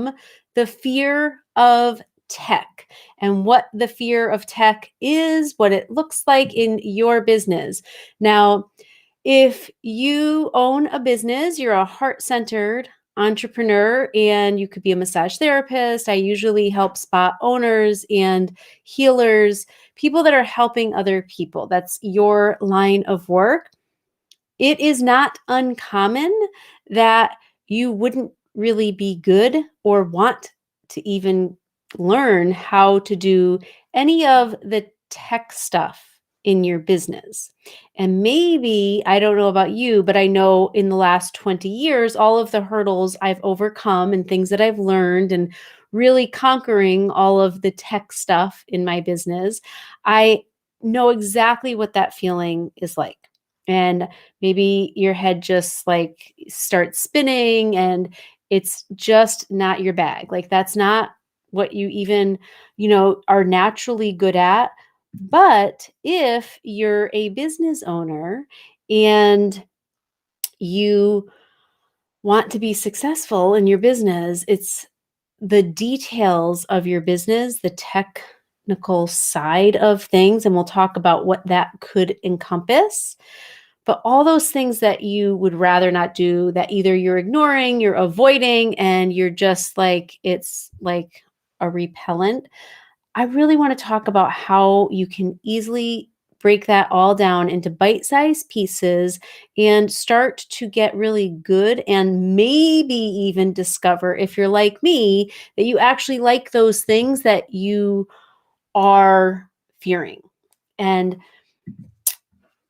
from the fear of tech and what the fear of tech is, what it looks like in your business. Now, if you own a business, you're a heart-centered entrepreneur and you could be a massage therapist. I usually help spa owners and healers, people that are helping other people. That's your line of work. It is not uncommon that you wouldn't really be good or want to even learn how to do any of the tech stuff in your business. And maybe, I don't know about you, but I know in the last 20 years, all of the hurdles I've overcome and things that I've learned and really conquering all of the tech stuff in my business, I know exactly what that feeling is like. And maybe your head just like starts spinning and it's just not your bag. Like that's not what you even, are naturally good at. But if you're a business owner and you want to be successful in your business, it's the details of your business, the technical side of things, and we'll talk about what that could encompass. But all those things that you would rather not do, that either you're ignoring, you're avoiding, and you're just like, it's like a repellent. I really want to talk about how you can easily break that all down into bite-sized pieces and start to get really good and maybe even discover, if you're like me, that you actually like those things that you are fearing. And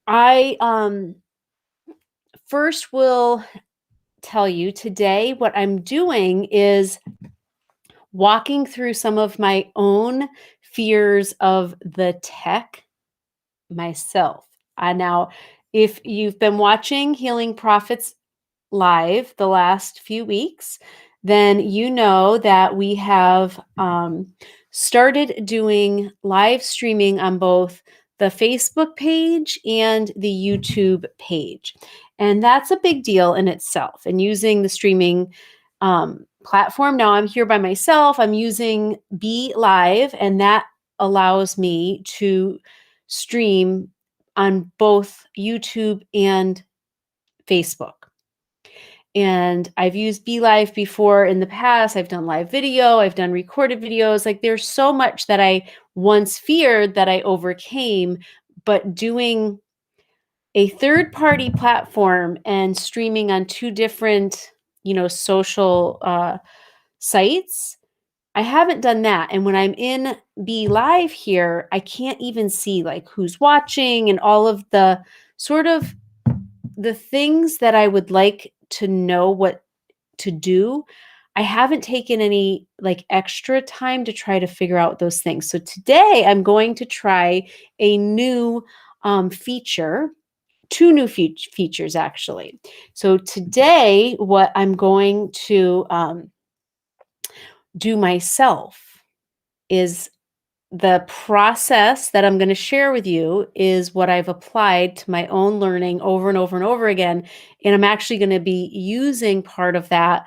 I first will tell you today what I'm doing is walking through some of my own fears of the tech myself. Now, if you've been watching Healing Profits Live the last few weeks, then you know that we have started doing live streaming on both the Facebook page and the YouTube page. And that's a big deal in itself. And using the streaming platform, now I'm here by myself, I'm using Be Live, and that allows me to stream on both YouTube and Facebook. And I've used Be Live before in the past. I've done live video, I've done recorded videos. Like there's so much that I once feared that I overcame, but doing a third-party platform and streaming on two different, social sites, I haven't done that. And when I'm in Be Live here, I can't even see like who's watching and all of the sort of the things that I would like to know what to do. I haven't taken any like extra time to try to figure out those things. So today I'm going to try a new feature, two new features actually. So today, what I'm going to do myself is the process that I'm going to share with you is what I've applied to my own learning over and over and over again. And I'm actually going to be using part of that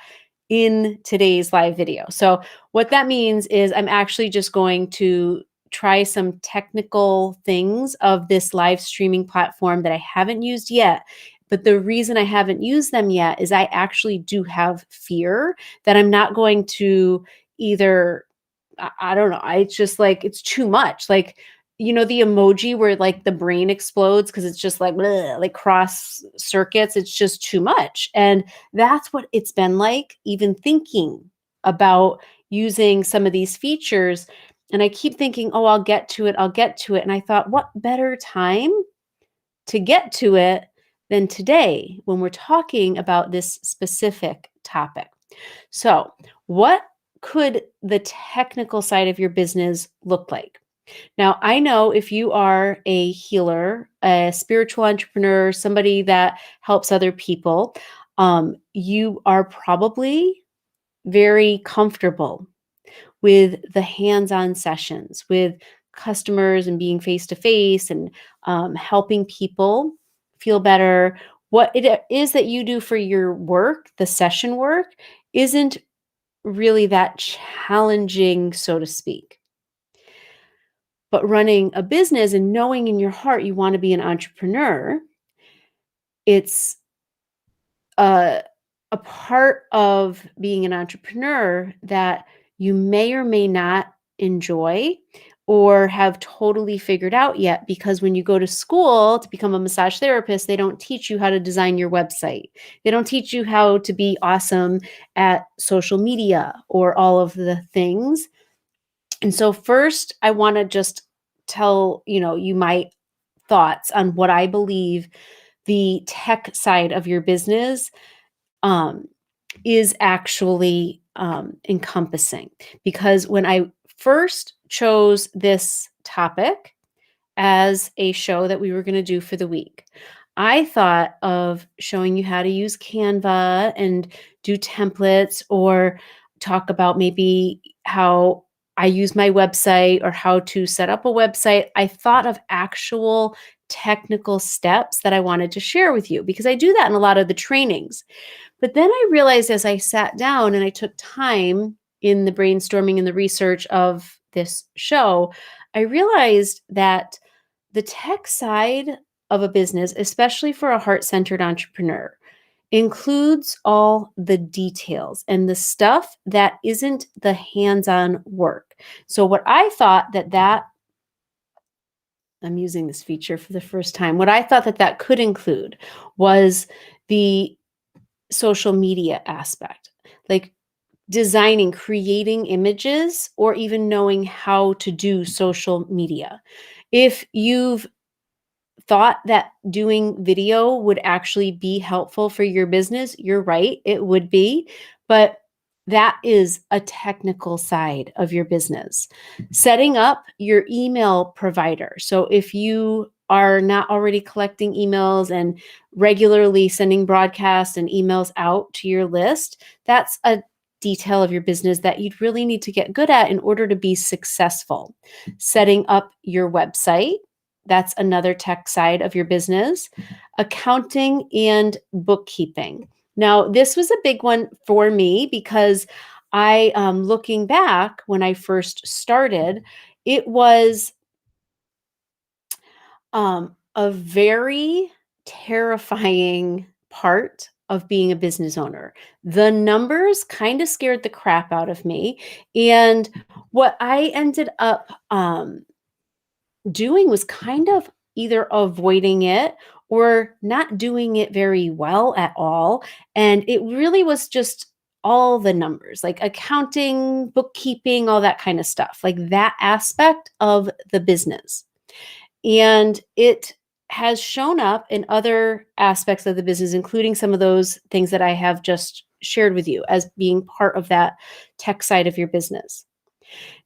in today's live video. So what that means is I'm actually just going to try some technical things of this live streaming platform that I haven't used yet. But the reason I haven't used them yet is I actually do have fear that I'm not going to either I don't know. It's just like it's too much. Like, the emoji where like the brain explodes because it's just like bleh, like cross circuits. It's just too much. And that's what it's been like, even thinking about using some of these features. And I keep thinking, oh, I'll get to it. I'll get to it. And I thought, what better time to get to it than today when we're talking about this specific topic? So, what could the technical side of your business look like? Now, I know if you are a healer, a spiritual entrepreneur, somebody that helps other people, you are probably very comfortable with the hands-on sessions, with customers and being face-to-face and helping people feel better. What it is that you do for your work, the session work, isn't really that challenging, so to speak. But running a business and knowing in your heart you want to be an entrepreneur, it's a a part of being an entrepreneur that you may or may not enjoy or have totally figured out yet, because when you go to school to become a massage therapist, they don't teach you how to design your website. They don't teach you how to be awesome at social media or all of the things. And so first, I want to just tell, you my thoughts on what I believe the tech side of your business um, is actually encompassing. Because when I first chose this topic as a show that we were going to do for the week, I thought of showing you how to use Canva and do templates, or talk about maybe how I use my website or how to set up a website. I thought of actual technical steps that I wanted to share with you, because I do that in a lot of the trainings. But then I realized, as I sat down and I took time in the brainstorming and the research of this show, I realized that the tech side of a business, especially for a heart-centered entrepreneur, includes all the details and the stuff that isn't the hands-on work. So what I thought that I'm using this feature for the first time. What I thought that could include was the social media aspect, like designing, creating images, or even knowing how to do social media. If you've thought that doing video would actually be helpful for your business, you're right, it would be. But that is a technical side of your business. Setting up your email provider. So if you are not already collecting emails and regularly sending broadcasts and emails out to your list, that's a detail of your business that you'd really need to get good at in order to be successful. Setting up your website, that's another tech side of your business. Accounting and bookkeeping. Now, this was a big one for me because looking back when I first started, it was a very terrifying part of being a business owner. The numbers kind of scared the crap out of me. And what I ended up doing was kind of either avoiding it or not doing it very well at all. And it really was just all the numbers, like accounting, bookkeeping, all that kind of stuff, like that aspect of the business. And it has shown up in other aspects of the business, including some of those things that I have just shared with you as being part of that tech side of your business.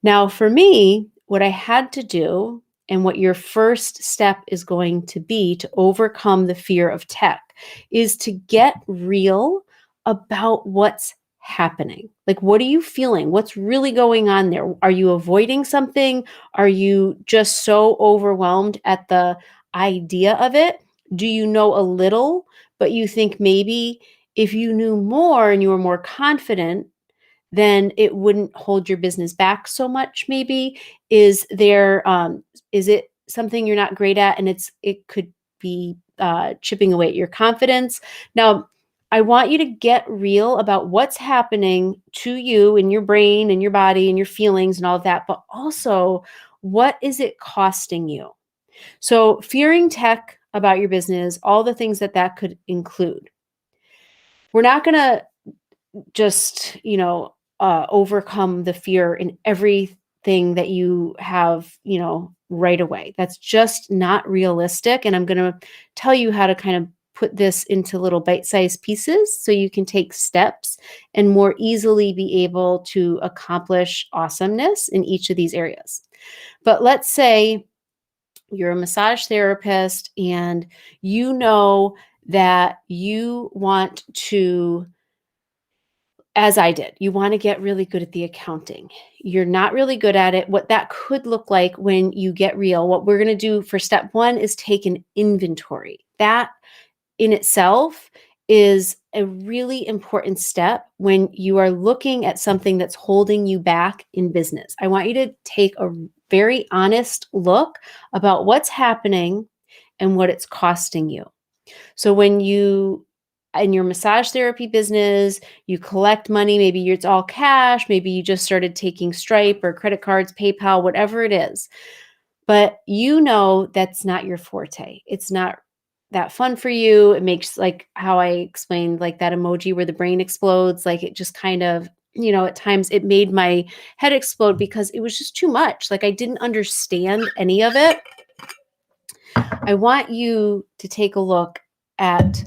Now, for me, what I had to do, and what your first step is going to be to overcome the fear of tech, is to get real about what's happening. Like, what are you feeling? What's really going on there? Are you avoiding something? Are you just so overwhelmed at the idea of it? Do you know a little, but you think maybe if you knew more and you were more confident, then it wouldn't hold your business back so much? Maybe is it something you're not great at, and it could be chipping away at your confidence? Now, I want you to get real about what's happening to you in your brain and your body and your feelings and all of that, but also, what is it costing you? So fearing tech about your business, all the things that could include. We're not going to just, overcome the fear in everything that you have, right away. That's just not realistic. And I'm going to tell you how to kind of put this into little bite-sized pieces so you can take steps and more easily be able to accomplish awesomeness in each of these areas. But let's say you're a massage therapist and you know that you want to, as I did, you want to get really good at the accounting. You're not really good at it. What that could look like when you get real, what we're going to do for step one is take an inventory. That in itself is a really important step when you are looking at something that's holding you back in business. I want you to take a very honest look about what's happening and what it's costing you. So when you in your massage therapy business, you collect money, maybe it's all cash, maybe you just started taking Stripe or credit cards, PayPal, whatever it is. But you know that's not your forte. It's not that fun for you. It makes, like how I explained, like that emoji where the brain explodes, like it just kind of, at times it made my head explode because it was just too much. Like I didn't understand any of it. I want you to take a look at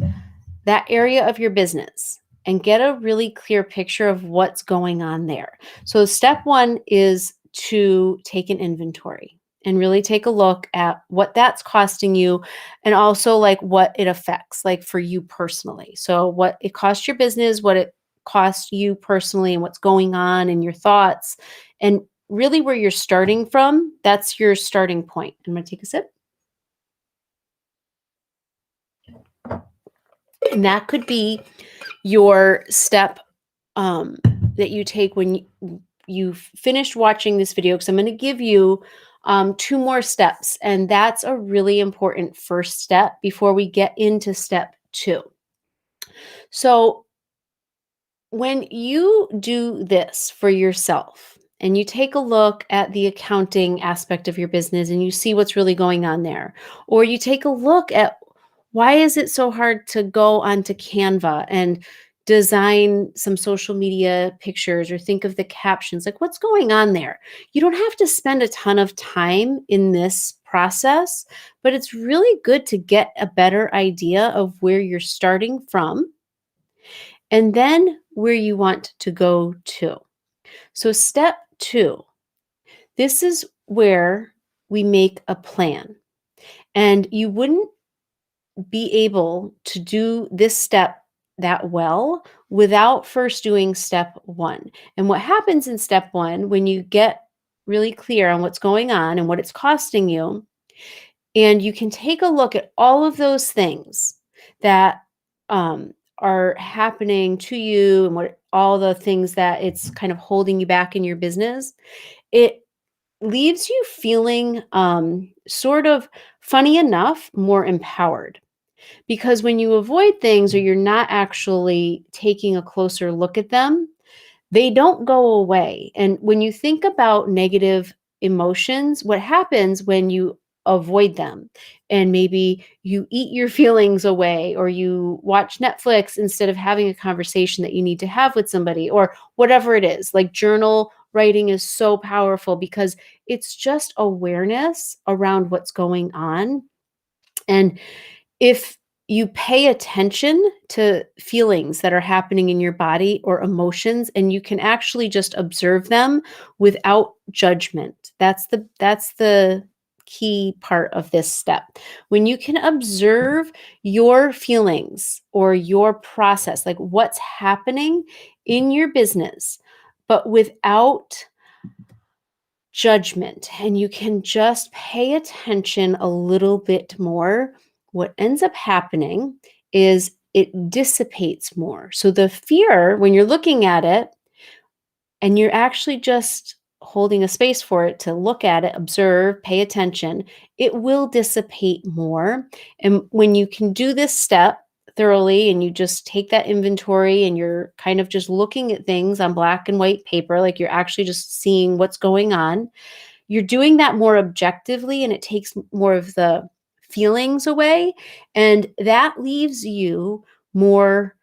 that area of your business and get a really clear picture of what's going on there. So, step one is to take an inventory and really take a look at what that's costing you and also like what it affects, like for you personally. So, what it costs your business, what it costs you personally, and what's going on and your thoughts, and really where you're starting from. That's your starting point. I'm going to take a sip. And that could be your step um, that you take when you've finished watching this video, because I'm going to give you two more steps. And that's a really important first step before we get into step two. So when you do this for yourself and you take a look at the accounting aspect of your business and you see what's really going on there, or you take a look at why is it so hard to go onto Canva and design some social media pictures or think of the captions, like what's going on there? You don't have to spend a ton of time in this process, but it's really good to get a better idea of where you're starting from and then where you want to go to. So, step two, this is where we make a plan. And you wouldn't be able to do this step that well without first doing step one. And what happens in step one, when you get really clear on what's going on and what it's costing you, and you can take a look at all of those things that are happening to you and what all the things that it's kind of holding you back in your business, it leaves you feeling sort of, funny enough, more empowered. Because when you avoid things or you're not actually taking a closer look at them, they don't go away. And when you think about negative emotions, what happens when you avoid them and maybe you eat your feelings away or you watch Netflix instead of having a conversation that you need to have with somebody or whatever it is, like journal writing is so powerful because it's just awareness around what's going on. And if you pay attention to feelings that are happening in your body or emotions and you can actually just observe them without judgment. That's the key part of this step. When you can observe your feelings or your process, like what's happening in your business, but without judgment, and you can just pay attention a little bit more, what ends up happening is it dissipates more. So the fear, when you're looking at it and you're actually just holding a space for it to look at it, observe, pay attention, it will dissipate more. And when you can do this step thoroughly and you just take that inventory and you're kind of just looking at things on black and white paper, like you're actually just seeing what's going on, you're doing that more objectively and it takes more of the feelings away. And that leaves you more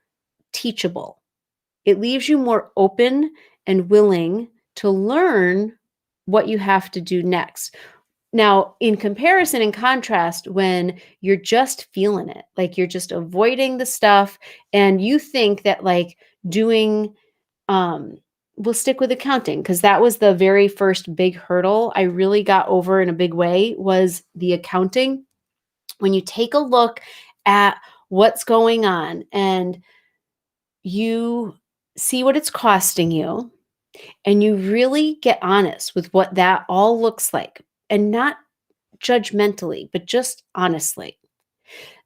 teachable. It leaves you more open and willing to learn what you have to do next. Now, in comparison, in contrast, when you're just feeling it, like you're just avoiding the stuff and you think that like doing, we'll stick with accounting because that was the very first big hurdle I really got over in a big way was the accounting. When you take a look at what's going on and you see what it's costing you, and you really get honest with what that all looks like, and not judgmentally, but just honestly,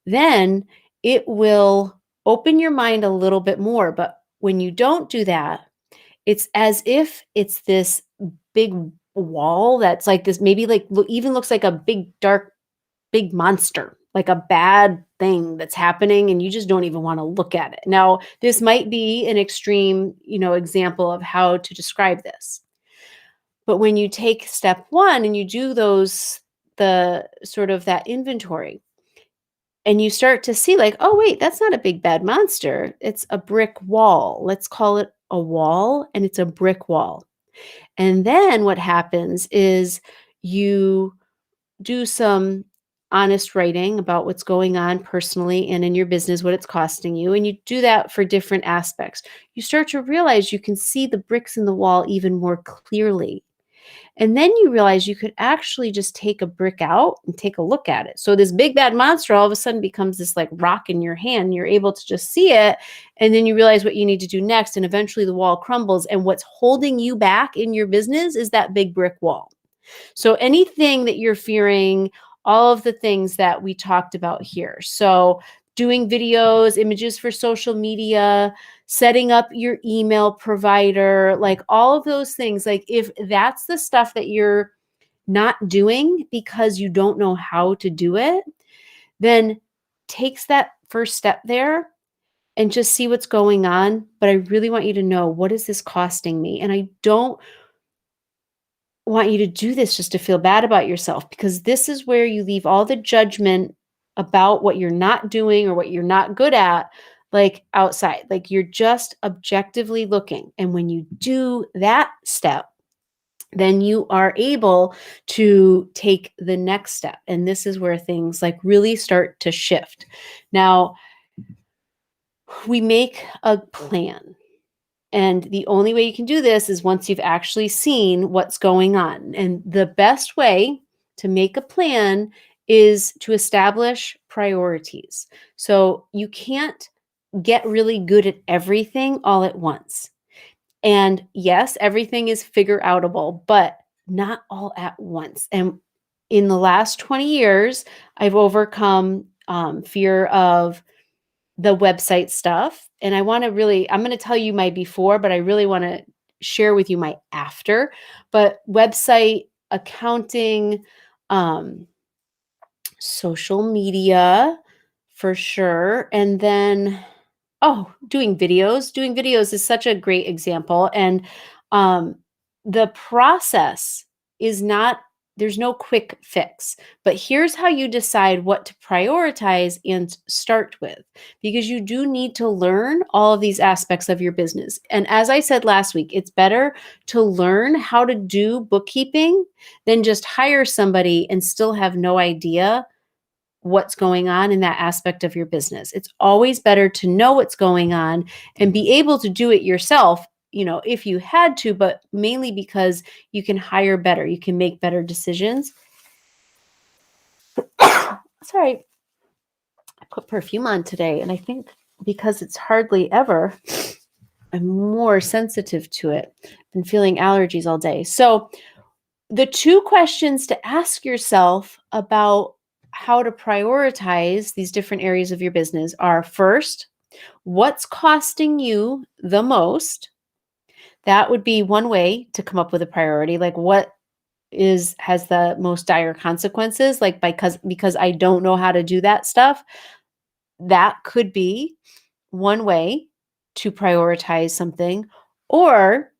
then it will open your mind a little bit more. But when you don't do that, it's as if it's this big wall that's like this, maybe like even looks like a big dark big monster, like a bad thing that's happening and you just don't even want to look at it. Now, this might be an extreme, example of how to describe this. But when you take step 1 and you do the sort of that inventory, and you start to see like, oh wait, that's not a big bad monster. It's a brick wall. Let's call it a wall, and it's a brick wall. And then what happens is you do some honest writing about what's going on personally and in your business, what it's costing you. And you do that for different aspects. You start to realize you can see the bricks in the wall even more clearly. And then you realize you could actually just take a brick out and take a look at it. So this big bad monster all of a sudden becomes this like rock in your hand. You're able to just see it. And then you realize what you need to do next. And eventually the wall crumbles. And what's holding you back in your business is that big brick wall. So anything that you're fearing, all of the things that we talked about here. So doing videos, images for social media, setting up your email provider, like all of those things. Like if that's the stuff that you're not doing because you don't know how to do it, then takes that first step there and just see what's going on. But I really want you to know, what is this costing me? And I don't want you to do this just to feel bad about yourself, because this is where you leave all the judgment about what you're not doing or what you're not good at, like outside. Like you're just objectively looking. And when you do that step, then you are able to take the next step. And this is where things like really start to shift. Now, we make a plan. And the only way you can do this is once you've actually seen what's going on. And the best way to make a plan is to establish priorities. So you can't get really good at everything all at once. And yes, everything is figure outable, but not all at once. And in the last 20 years, I've overcome fear of the website stuff. And I'm going to tell you my before, but I really want to share with you my after. But website, accounting, social media for sure. And then, doing videos. Doing videos is such a great example. And the process is not, there's no quick fix, but here's how you decide what to prioritize and start with, because you do need to learn all of these aspects of your business. And as I said last week, it's better to learn how to do bookkeeping than just hire somebody and still have no idea what's going on in that aspect of your business. It's always better to know what's going on and be able to do it yourself, if you had to, but mainly because you can hire better, you can make better decisions. Sorry, I put perfume on today, and I think because it's hardly ever, I'm more sensitive to it. I've been feeling allergies all day. So the two questions to ask yourself about how to prioritize these different areas of your business are: first, what's costing you the most? That would be one way to come up with a priority. Like what has the most dire consequences? Like because I don't know how to do that stuff. That could be one way to prioritize something. Or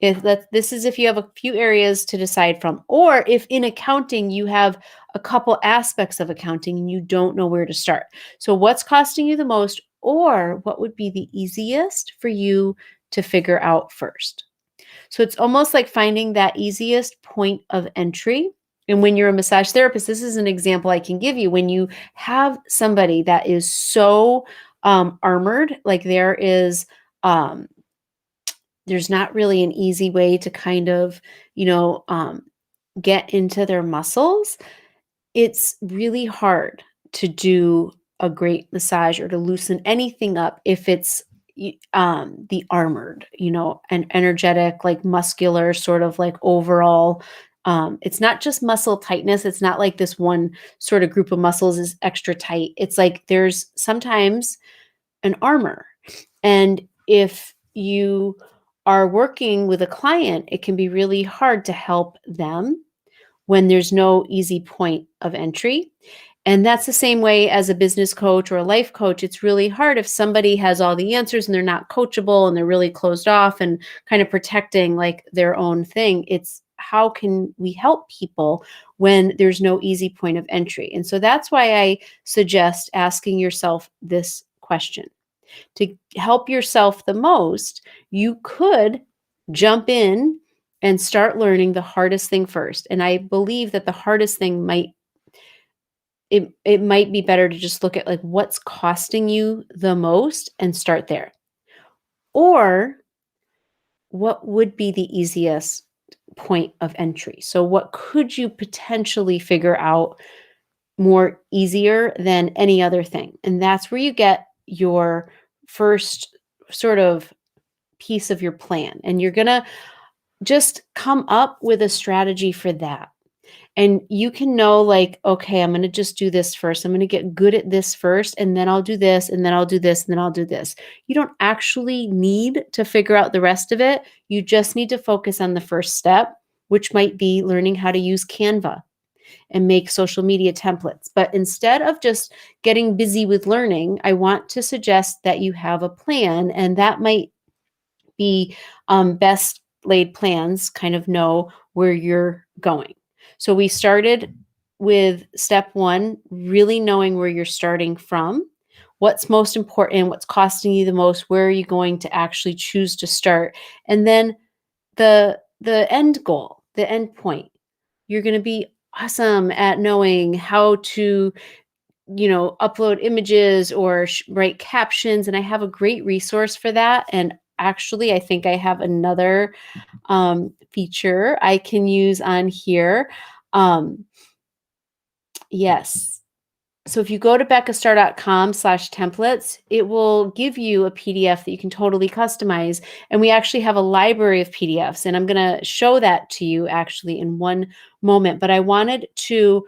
if you have a few areas to decide from, or if in accounting you have a couple aspects of accounting and you don't know where to start. So what's costing you the most, or what would be the easiest for you to figure out first? So it's almost like finding that easiest point of entry. And when you're a massage therapist, this is an example I can give you. When you have somebody that is so armored, like there's not really an easy way to kind of, get into their muscles. It's really hard to do a great massage or to loosen anything up if it's the armored, and energetic, like muscular, sort of like overall. It's not just muscle tightness. It's not like this one sort of group of muscles is extra tight. It's like there's sometimes an armor. And if you are working with a client, it can be really hard to help them when there's no easy point of entry. And that's the same way as a business coach or a life coach. It's really hard if somebody has all the answers and they're not coachable and they're really closed off and kind of protecting like their own thing. It's how can we help people when there's no easy point of entry? And so that's why I suggest asking yourself this question. To help yourself the most, you could jump in and start learning the hardest thing first. And I believe that the hardest thing it might be better to just look at like what's costing you the most and start there. Or what would be the easiest point of entry? So what could you potentially figure out more easier than any other thing? And that's where you get your first sort of piece of your plan. And you're going to just come up with a strategy for that. And you can know, like, okay, I'm going to just do this first. I'm going to get good at this first, and then I'll do this, and then I'll do this, and then I'll do this. You don't actually need to figure out the rest of it. You just need to focus on the first step, which might be learning how to use Canva and make social media templates. But instead of just getting busy with learning, I want to suggest that you have a plan, and that might be best laid plans kind of know where you're going. So we started with step one, really knowing where you're starting from, what's most important, what's costing you the most, where are you going to actually choose to start, and then the end goal, the end point. You're going to be awesome at knowing how to upload images or write captions. And I have a great resource for that. And actually, I think I have another feature I can use on here. Yes. So if you go to beccastar.com/templates, it will give you a PDF that you can totally customize. And we actually have a library of PDFs. And I'm going to show that to you actually in one moment. But I wanted to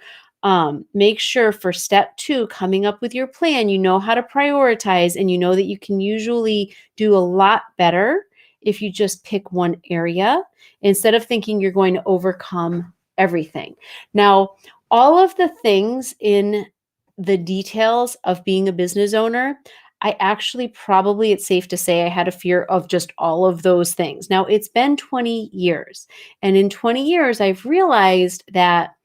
make sure for step two, coming up with your plan, you know how to prioritize and you know that you can usually do a lot better if you just pick one area instead of thinking you're going to overcome everything. Now, all of the things in the details of being a business owner, I actually probably, it's safe to say I had a fear of just all of those things. Now, it's been 20 years. And in 20 years, I've realized that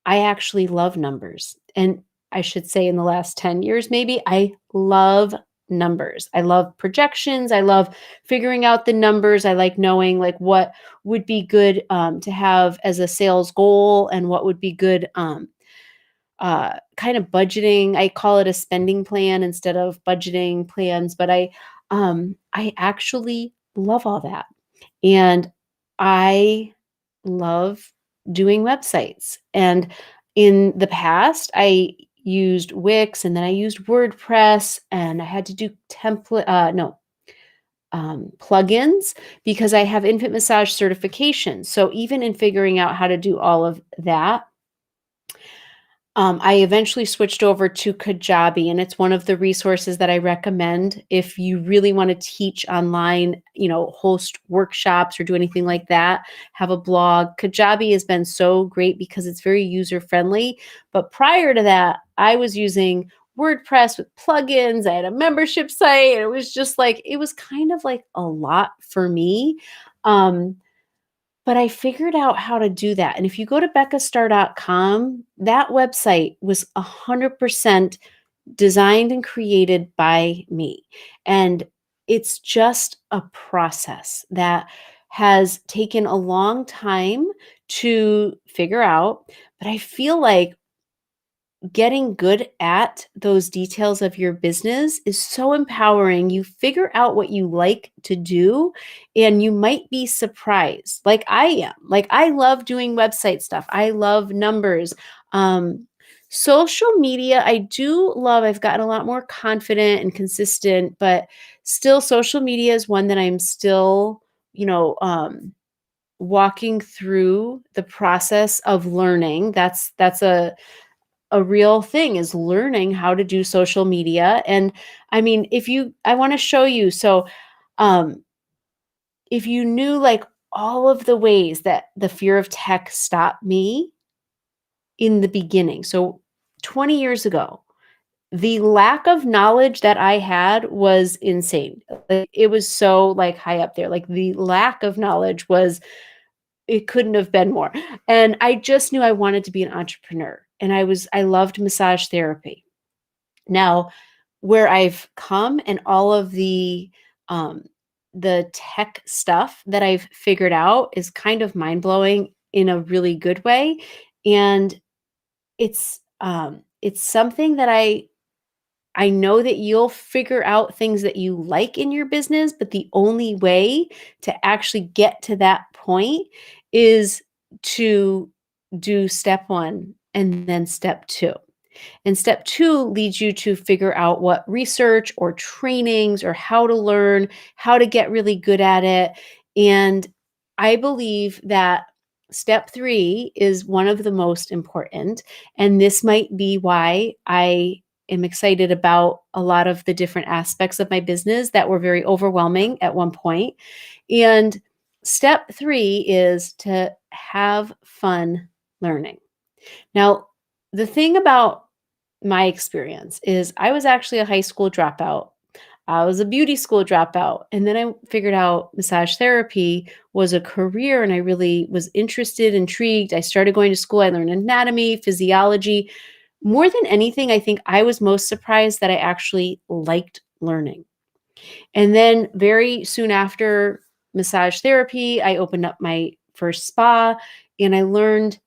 I actually love numbers. And I should say in the last 10 years, maybe, I love numbers. I love projections. I love figuring out the numbers. I like knowing like what would be good to have as a sales goal and what would be good kind of budgeting. I call it a spending plan instead of budgeting plans, but I actually love all that. And I love doing websites. And in the past, I used Wix and then I used WordPress and I had to do plugins because I have infant massage certification. So even in figuring out how to do all of that, I eventually switched over to Kajabi, and it's one of the resources that I recommend if you really want to teach online, host workshops or do anything like that, have a blog. Kajabi has been so great because it's very user friendly. But prior to that, I was using WordPress with plugins. I had a membership site, and it was just like, it was kind of like a lot for me. But I figured out how to do that. And if you go to beccastar.com, that website was 100% designed and created by me. And it's just a process that has taken a long time to figure out. But I feel like getting good at those details of your business is so empowering. You figure out what you like to do, and you might be surprised. Like I am. Like I love doing website stuff. I love numbers. Social media, I do love. I've gotten a lot more confident and consistent, but still, social media is one that I'm still, walking through the process of learning. That's a a real thing is learning how to do social media. And I mean, I want to show you. So, um, if you knew like all of the ways that the fear of tech stopped me in the beginning. So 20 years ago, the lack of knowledge that I had was insane. Like, it was so like high up there. Like the lack of knowledge was it couldn't have been more. And I just knew I wanted to be an entrepreneur. And I loved massage therapy. Now, where I've come and all of um the tech stuff that I've figured out is kind of mind-blowing in a really good way. And it's something that I know that you'll figure out things that you like in your business, but the only way to actually get to that point is to do step 1 and then step 2. And step 2 leads you to figure out what research or trainings or how to learn, how to get really good at it. And I believe that step 3 is one of the most important. And this might be why I am excited about a lot of the different aspects of my business that were very overwhelming at one point. And step 3 is to have fun learning. Now, the thing about my experience is I was actually a high school dropout. I was a beauty school dropout. And then I figured out massage therapy was a career and I really was interested, intrigued. I started going to school. I learned anatomy, physiology. More than anything, I think I was most surprised that I actually liked learning. And then very soon after massage therapy, I opened up my first spa and I learned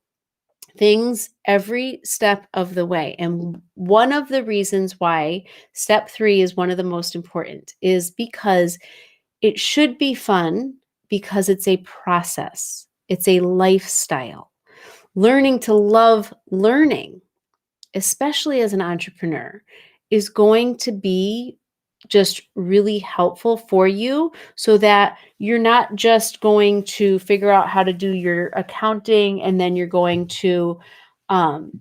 things every step of the way. And one of the reasons why step 3 is one of the most important is because it should be fun because it's a process, it's a lifestyle. Learning to love learning, especially as an entrepreneur, is going to be just really helpful for you so that you're not just going to figure out how to do your accounting and then you're going to um,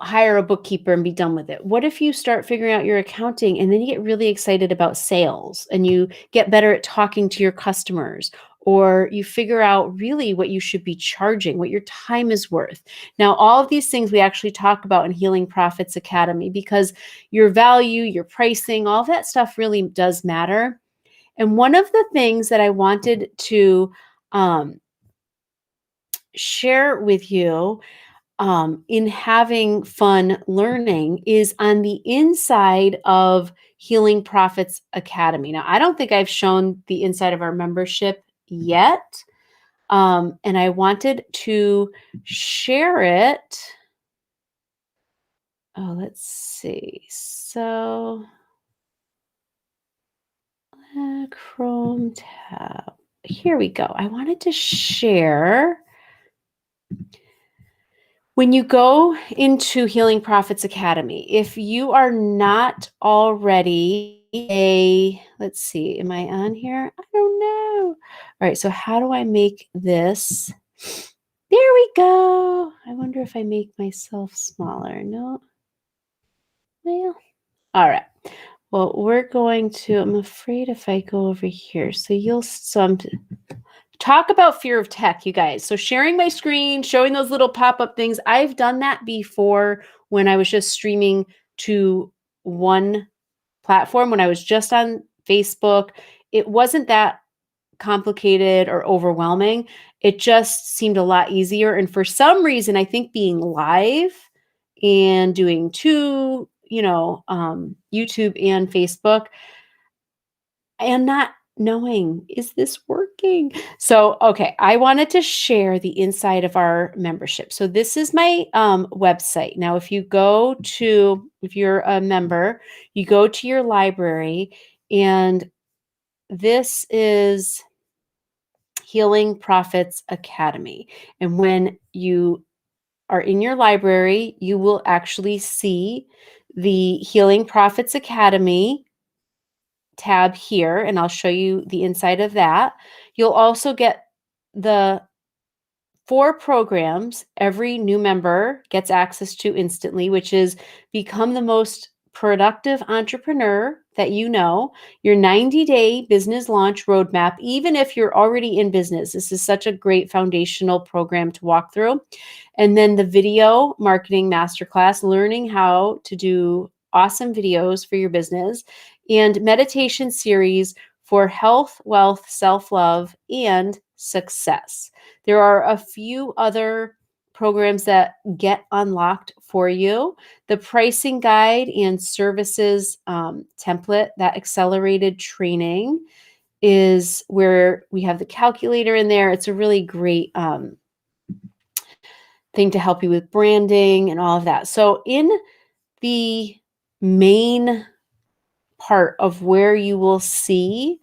hire a bookkeeper and be done with it. What if you start figuring out your accounting and then you get really excited about sales and you get better at talking to your customers, or you figure out really what you should be charging, what your time is worth. Now, all of these things we actually talk about in Healing Profits Academy because your value, your pricing, all that stuff really does matter. And one of the things that I wanted to um, share with you in having fun learning is on the inside of Healing Profits Academy. Now, I don't think I've shown the inside of our membership yet. And I wanted to share it. Oh, let's see. So, Chrome tab. Here we go. I wanted to share. When you go into Healing Profits Academy, if you are not already let's see, am I on here? I don't know. All right, so how do I make this? There we go. I wonder if I make myself smaller. No. Well, all right. Well, I'm afraid if I go over here, talk about fear of tech, you guys. So sharing my screen, showing those little pop-up things. I've done that before when I was just streaming to one platform, when I was just on Facebook. It wasn't that complicated or overwhelming. It just seemed a lot easier. And for some reason, I think being live and doing YouTube and Facebook, and not knowing, is this working? So, okay, I wanted to share the inside of our membership. So this is my website. Now, if you're a member, you go to your library, and this is Healing Profits Academy. And when you are in your library, you will actually see the Healing Profits Academy tab here, and I'll show you the inside of that. You'll also get the 4 programs every new member gets access to instantly, which is become the most productive entrepreneur that you know, your 90-day business launch roadmap, even if you're already in business. This is such a great foundational program to walk through. And then the video marketing masterclass, learning how to do awesome videos for your business, and meditation series for health, wealth, self love, and success. There are a few other programs that get unlocked for you. The pricing guide and services template, that accelerated training, is where we have the calculator in there. It's a really great thing to help you with branding and all of that. So, in the main part of where you will see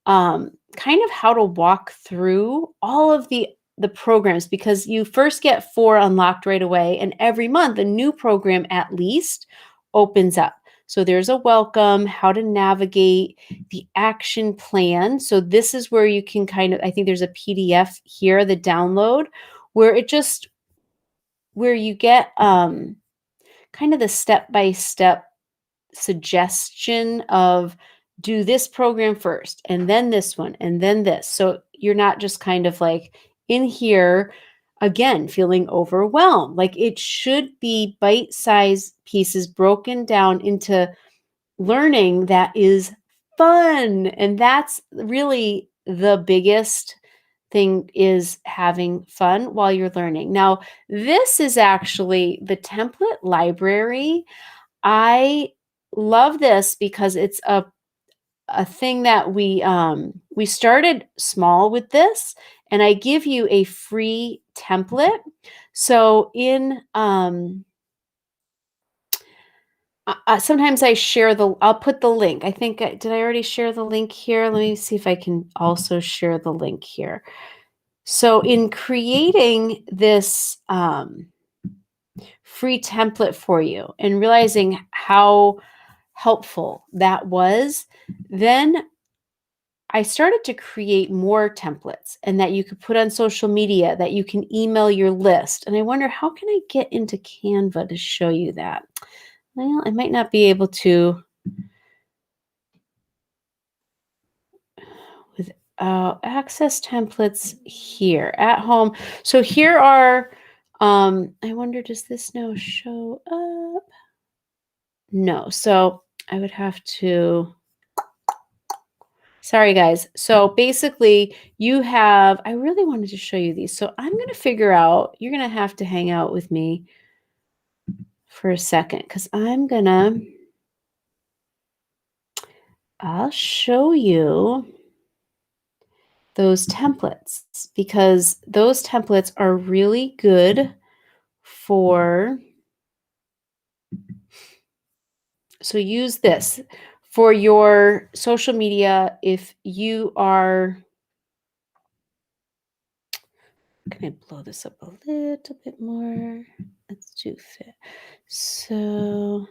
kind of how to walk through all of the programs, because you first get 4 unlocked right away, and every month a new program at least opens up. So there's a welcome, how to navigate, the action plan. So this is where you can kind of, I think there's a PDF here, the download, where it just where you get kind of the step by step suggestion of do this program first and then this one and then this. So you're not just kind of like in here again feeling overwhelmed. Like it should be bite-sized pieces broken down into learning that is fun. And that's really the biggest thing, is having fun while you're learning. Now, this is actually the template library. I love this because it's a thing that we started small with this, and I give you a free template. So in sometimes I share I'll put the link. I think did I already share the link here? Let me see if I can also share the link here. So in creating this free template for you and realizing how helpful that was, then I started to create more templates and that you could put on social media, that you can email your list. And I wonder, how can I get into Canva to show you that? Well, I might not be able to with access templates here at home. So here are, I wonder, does this now show up? No. So I would have to, sorry guys. So basically you have, I really wanted to show you these. So I'm going to figure out, you're going to have to hang out with me for a second, because I'll show you those templates, because those templates are really good for, so use this for your social media. If you are, can I blow this up a little bit more? Let's do fit. So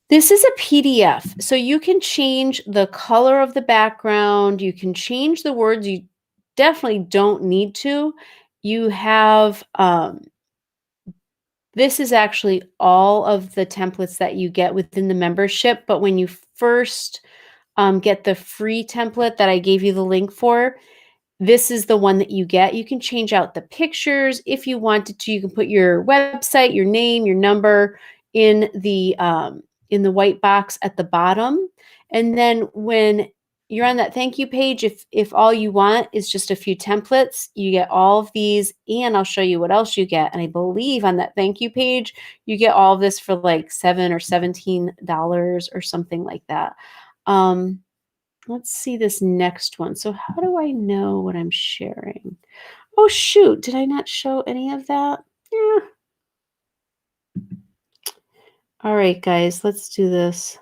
this is a PDF. So you can change the color of the background. You can change the words. You definitely don't need to. You have, this is actually all of the templates that you get within the membership. But when you first get the free template that I gave you the link for, this is the one that you get. You can change out the pictures if you wanted to. You can put your website, your name, your number in the white box at the bottom. And then when you're on that thank you page, if all you want is just a few templates, you get all of these, and I'll show you what else you get. And I believe on that thank you page, you get all of this for like $7 or $17 or something like that. Let's see this next one. So how do I know what I'm sharing? Oh, shoot. Did I not show any of that? Yeah. All right, guys, let's do this.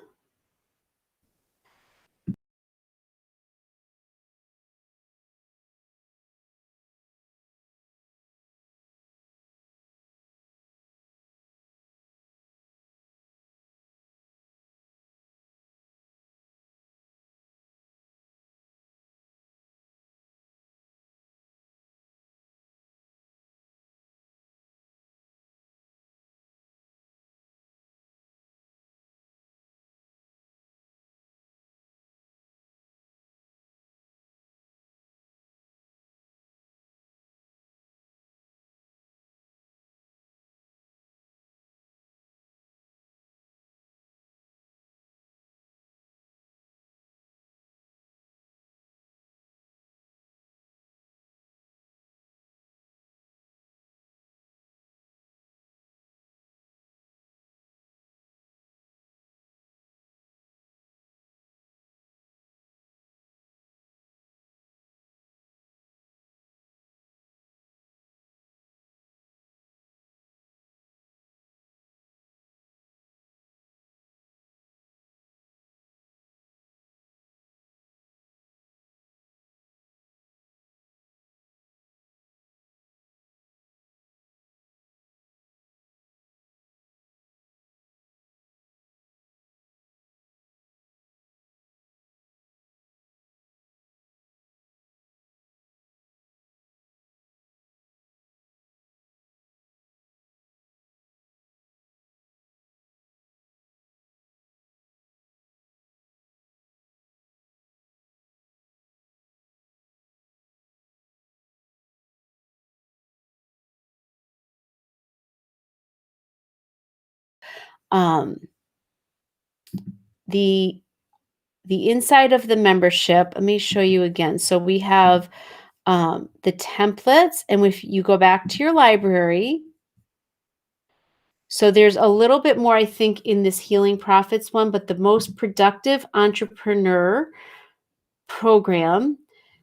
um, the the inside of the membership, let me show you again. So we have the templates, and if you go back to your library, so there's a little bit more, I think, in this Healing Profits one, but the most productive entrepreneur program.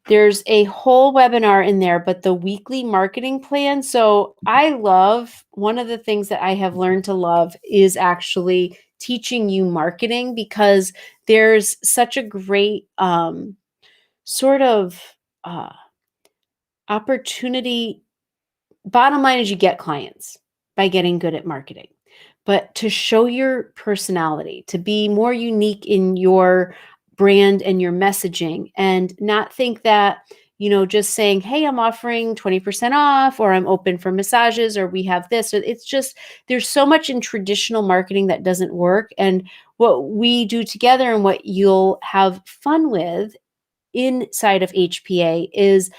There's a whole webinar in there, but the weekly marketing plan. So I love, one of the things that I have learned to love is actually teaching you marketing, because there's such a great sort of uh, opportunity. Bottom line is you get clients by getting good at marketing. But to show your personality, to be more unique in your brand and your messaging, and not think that, just saying, hey, I'm offering 20% off, or I'm open for massages, or we have this. It's just, there's so much in traditional marketing that doesn't work. And what we do together and what you'll have fun with inside of HPA is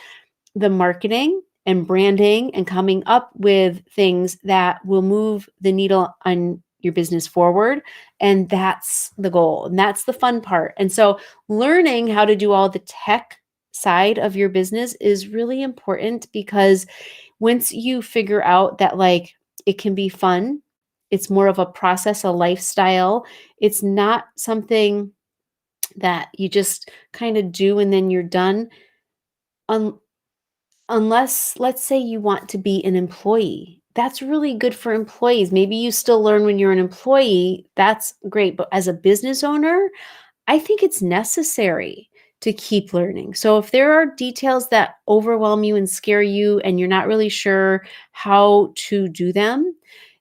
the marketing and branding and coming up with things that will move the needle on your business forward. And that's the goal. And that's the fun part. And so learning how to do all the tech side of your business is really important, because once you figure out that, like, it can be fun, it's more of a process, a lifestyle. It's not something that you just kind of do and then you're done. Un- Unless, let's say, you want to be an employee. That's really good for employees. Maybe you still learn when you're an employee. That's great. But as a business owner, I think it's necessary to keep learning. So if there are details that overwhelm you and scare you and you're not really sure how to do them,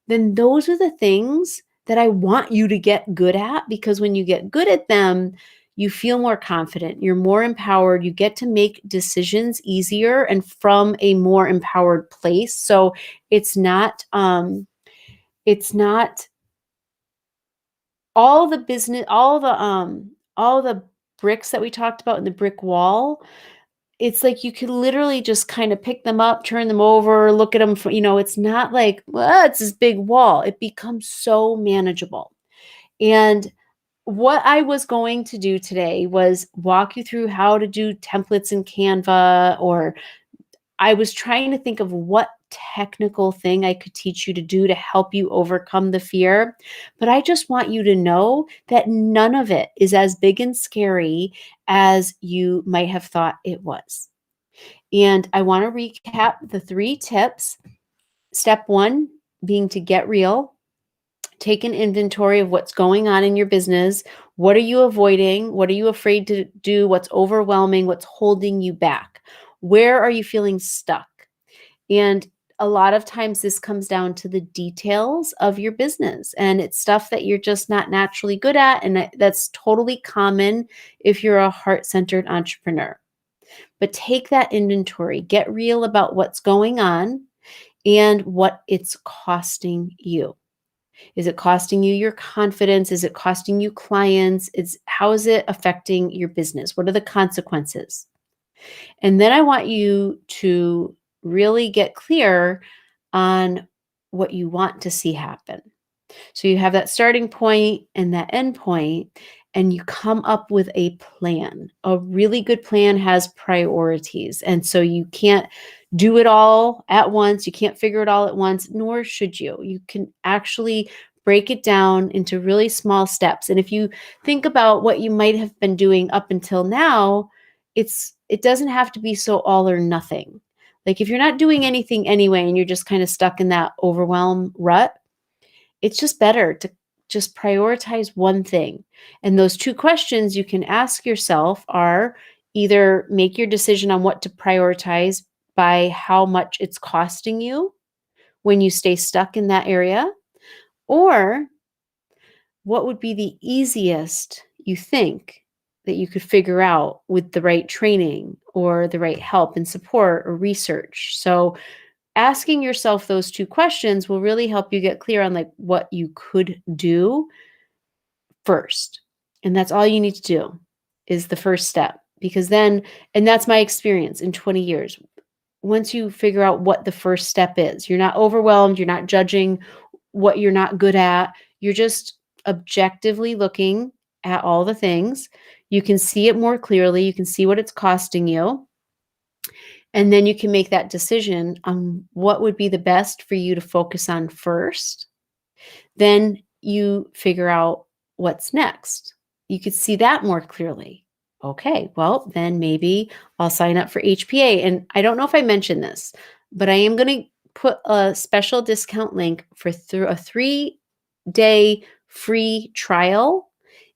then those are the things that I want you to get good at, because when you get good at them, you feel more confident, you're more empowered, you get to make decisions easier and from a more empowered place. So it's not all the business, all the bricks that we talked about in the brick wall. It's like you could literally just kind of pick them up, turn them over, look at them for, it's not like, well, it's this big wall. It becomes so manageable. And what I was going to do today was walk you through how to do templates in Canva, or I was trying to think of what technical thing I could teach you to do to help you overcome the fear. But I just want you to know that none of it is as big and scary as you might have thought it was. And I want to recap the 3 tips. Step 1 being to get real. Take an inventory of what's going on in your business. What are you avoiding? What are you afraid to do? What's overwhelming? What's holding you back? Where are you feeling stuck? And a lot of times this comes down to the details of your business, and it's stuff that you're just not naturally good at. And that's totally common if you're a heart-centered entrepreneur. But take that inventory, get real about what's going on and what it's costing you. Is it costing you your confidence? Is it costing you clients? How is it affecting your business? What are the consequences? And then I want you to really get clear on what you want to see happen. So you have that starting point and that end point, and you come up with a plan. A really good plan has priorities. And so you can't do it all at once. You can't figure it all at once, nor should you. You can actually break it down into really small steps. And if you think about what you might have been doing up until now, it doesn't have to be so all or nothing. Like if you're not doing anything anyway and you're just kind of stuck in that overwhelm rut, it's just better to just prioritize one thing. And those 2 questions you can ask yourself are, either make your decision on what to prioritize by how much it's costing you when you stay stuck in that area, or what would be the easiest you think that you could figure out with the right training or the right help and support or research. So asking yourself those 2 questions will really help you get clear on, like, what you could do first. And that's all you need to do, is the first step, because then, and that's my experience in 20 years. Once you figure out what the first step is, you're not overwhelmed, you're not judging what you're not good at. You're just objectively looking at all the things. You can see it more clearly. You can see what it's costing you. And then you can make that decision on what would be the best for you to focus on first. Then you figure out what's next. You could see that more clearly. Okay, well, then maybe I'll sign up for HPA. And I don't know if I mentioned this, but I am going to put a special discount link for a 3-day free trial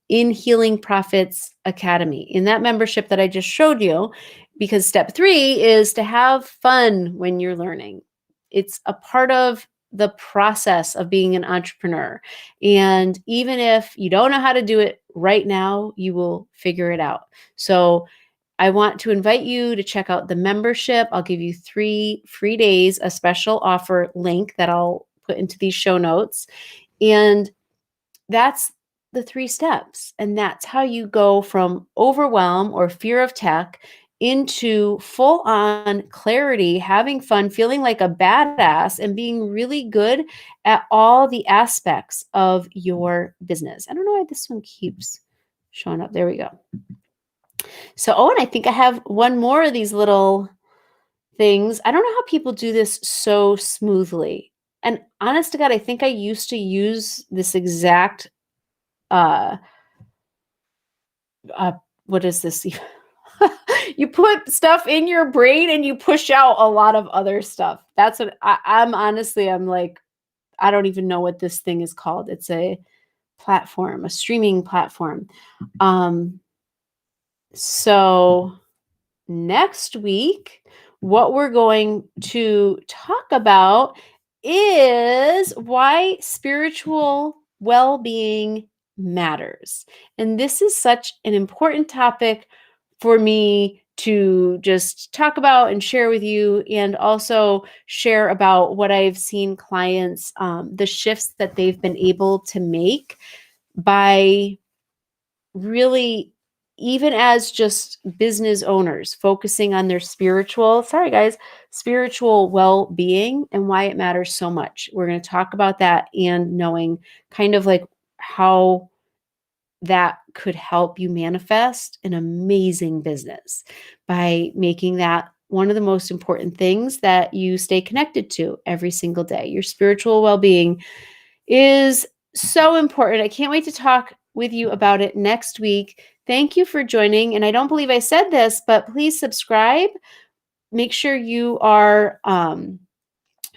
in Healing Profits Academy, in that membership that I just showed you, because step 3 is to have fun when you're learning. It's a part of the process of being an entrepreneur. And even if you don't know how to do it right now, you will figure it out. So I want to invite you to check out the membership. I'll give you 3 free days, a special offer link that I'll put into these show notes. And that's the 3 steps. And that's how you go from overwhelm or fear of tech into full on clarity, having fun, feeling like a badass, and being really good at all the aspects of your business. I don't know why this one keeps showing up. There we go. So, oh, and I think I have one more of these little things. I don't know how people do this so smoothly. And honest to God, I think I used to use this exact uh what is this? You put stuff in your brain and you push out a lot of other stuff. That's what I'm honestly, I'm like, I don't even know what this thing is called. It's a platform, a streaming platform. So next week, what we're going to talk about is why spiritual well-being matters. And this is such an important topic for me to just talk about and share with you, and also share about what I've seen clients, the shifts that they've been able to make by really, even as just business owners, focusing on their spiritual well-being and why it matters so much. We're going to talk about that, and knowing kind of like how that could help you manifest an amazing business by making that one of the most important things that you stay connected to every single day. Your spiritual well-being is so important. I can't wait to talk with you about it next week. Thank you for joining. And I don't believe I said this, but please subscribe. Make sure you are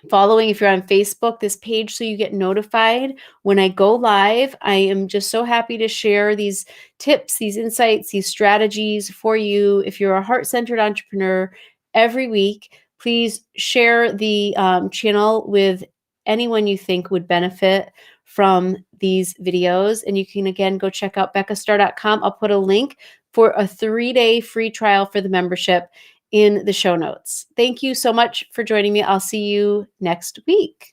following, if you're on Facebook, this page, so you get notified when I go live. I am just so happy to share these tips, these insights, these strategies for you. If you're a heart-centered entrepreneur, every week, please share the channel with anyone you think would benefit from these videos. And you can, again, go check out beccastar.com. I'll put a link for a 3-day free trial for the membership in the show notes. Thank you so much for joining me. I'll see you next week.